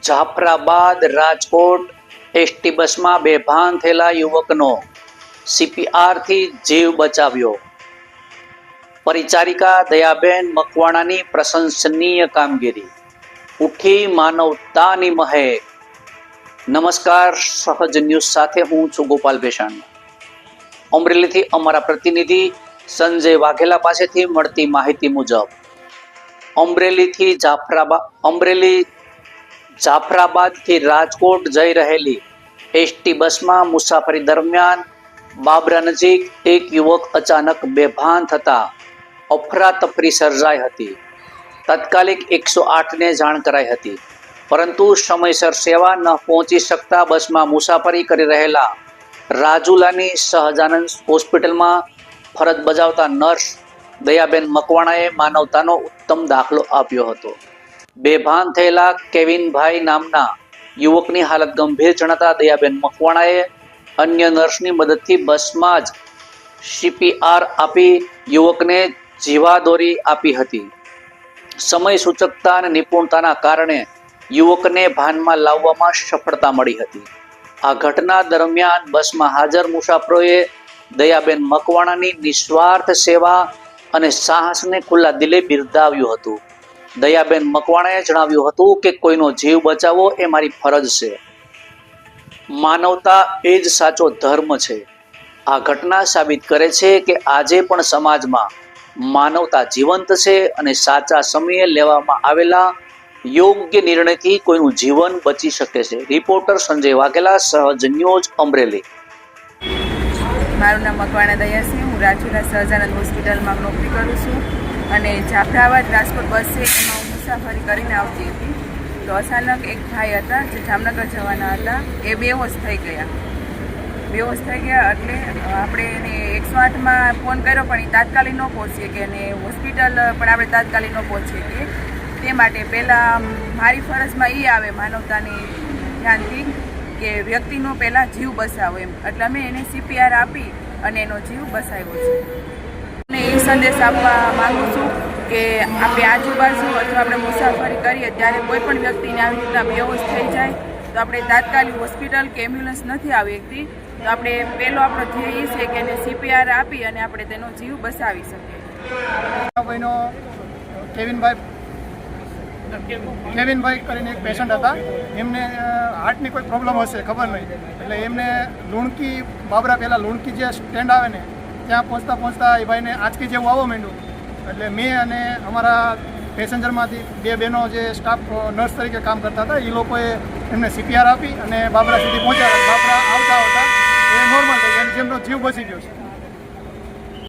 Jafrabad Rajkot ST બસમાં બેભાન થયેલા યુવકનો સીપીઆરથી જીવ બચાવ્યો. પરિચારિકા દયાબેન મકવાણાની પ્રશંસનીય કામગીરી. ઉઠી માનવતાની મહેક. નમસ્કાર, સહજ ન્યૂઝ સાથે હું છું ગોપાલ ભેસાણ. અમરેલીથી અમારા પ્રતિનિધિ સંજય વાઘેલા પાસેથી મળતી માહિતી મુજબ અમરેલી જાફરાબાદથી રાજકોટ જઈ રહેલી એસટી બસમાં મુસાફરી દરમિયાન બાબરા નજીક એક યુવક અચાનક બેભાન થતા અફરાતફરી સર્જાઈ હતી. તાત્કાલિક 108ને જાણ કરાઈ હતી, પરંતુ સમયસર સેવા ન પહોંચી શકતા બસમાં મુસાફરી કરી રહેલા રાજુલાની સહજાનંદ હોસ્પિટલમાં ફરજ બજાવતા નર્સ દયાબેન મકવાણાએ માનવતાનો ઉત્તમ દાખલો આપ્યો હતો. બેભાન થયેલા કેવિનભાઈ નામના યુવકની હાલત ગંભીર જણાતા દયાબેન મકવાણાએ અન્ય નર્સની મદદથી બસમાં જ સીપીઆર આપી યુવકને જીવાદોરી આપી હતી. સમય સૂચકતા અને નિપુણતાના કારણે યુવકને ભાનમાં લાવવામાં સફળતા મળી હતી. આ ઘટના દરમિયાન બસમાં હાજર મુસાફરોએ દયાબેન મકવાણાની નિસ્વાર્થ સેવા અને સાહસને ખુલ્લા દિલે બિરદાવ્યું હતું. દયાબેન મકવાણાએ જણાવ્યું હતું કે કોઈનો જીવ બચાવવો એ મારી ફરજ છે. માનવતા એ જ સાચો ધર્મ છે. આ ઘટના સાબિત કરે છે કે આજે પણ સમાજમાં માનવતા જીવંત છે અને સાચા સમયે લેવામાં આવેલા યોગ્ય નિર્ણયથી કોઈનું જીવન બચી શકે છે. રિપોર્ટર સંજય વાઘેલા, સહજ ન્યૂઝ, અમરેલી. મારું નામ મકવાણા દયા છે. હું રાજુલા સહજાનંદ હોસ્પિટલમાં નોકરી કરું છું અને જાફરાબાદ રાજકોટ બસ છે એમાં હું મુસાફરી કરીને આવતી હતી. તો અચાનક એક ભાઈ હતા જે જામનગર જવાના હતા, એ બેહોશ થઈ ગયા એટલે આપણે એને 108માં ફોન કર્યો, પણ એ તાત્કાલિક ન પહોંચી કે અને હોસ્પિટલ પણ આપણે તાત્કાલિક ન પહોંચી કે તે માટે પહેલાં મારી ફરજમાં એ આવે માનવતાની ધ્યાનથી કે વ્યક્તિનો પહેલાં જીવ બચાવો એમ, એટલે અમે એને સીપીઆર આપી અને એનો જીવ બચાવ્યો છે. અને એ સંદેશ આપવા માગું છું કે આપણે આજુબાજુ અથવા આપણે મુસાફરી કરીએ ત્યારે કોઈ પણ વ્યક્તિને આવી રીતના બેહોશ થઈ જાય તો આપણે તાત્કાલિક હોસ્પિટલ કે એમ્બ્યુલન્સ નથી આવી શકતી, તો આપણે પહેલો આપણો ધ્યેય છે કે એને સીપીઆર આપી અને આપણે તેનો જીવ બચાવી શકીએ. કેવિનભાઈ કરીને એક પેશન્ટ હતા, એમને હાર્ટની કોઈ પ્રોબ્લેમ હશે ખબર નહીં, એટલે એમને લુણકી બાબરા પહેલાં લુણકી જે સ્ટેન્ડ આવે ને ત્યાં પહોંચતા એ ભાઈને આંચકી જેવું આવવા માંડ્યું. એટલે મેં અને અમારા પેસેન્જરમાંથી બે બહેનો જે સ્ટાફ નર્સ તરીકે કામ કરતા હતા, એ લોકોએ એમને સીપીઆર આપી અને બાબરા સુધી પહોંચ્યા. બાબરા આવતા એ નોર્મલ થઈ ગયા, જેમનો જીવ બચી ગયો છે.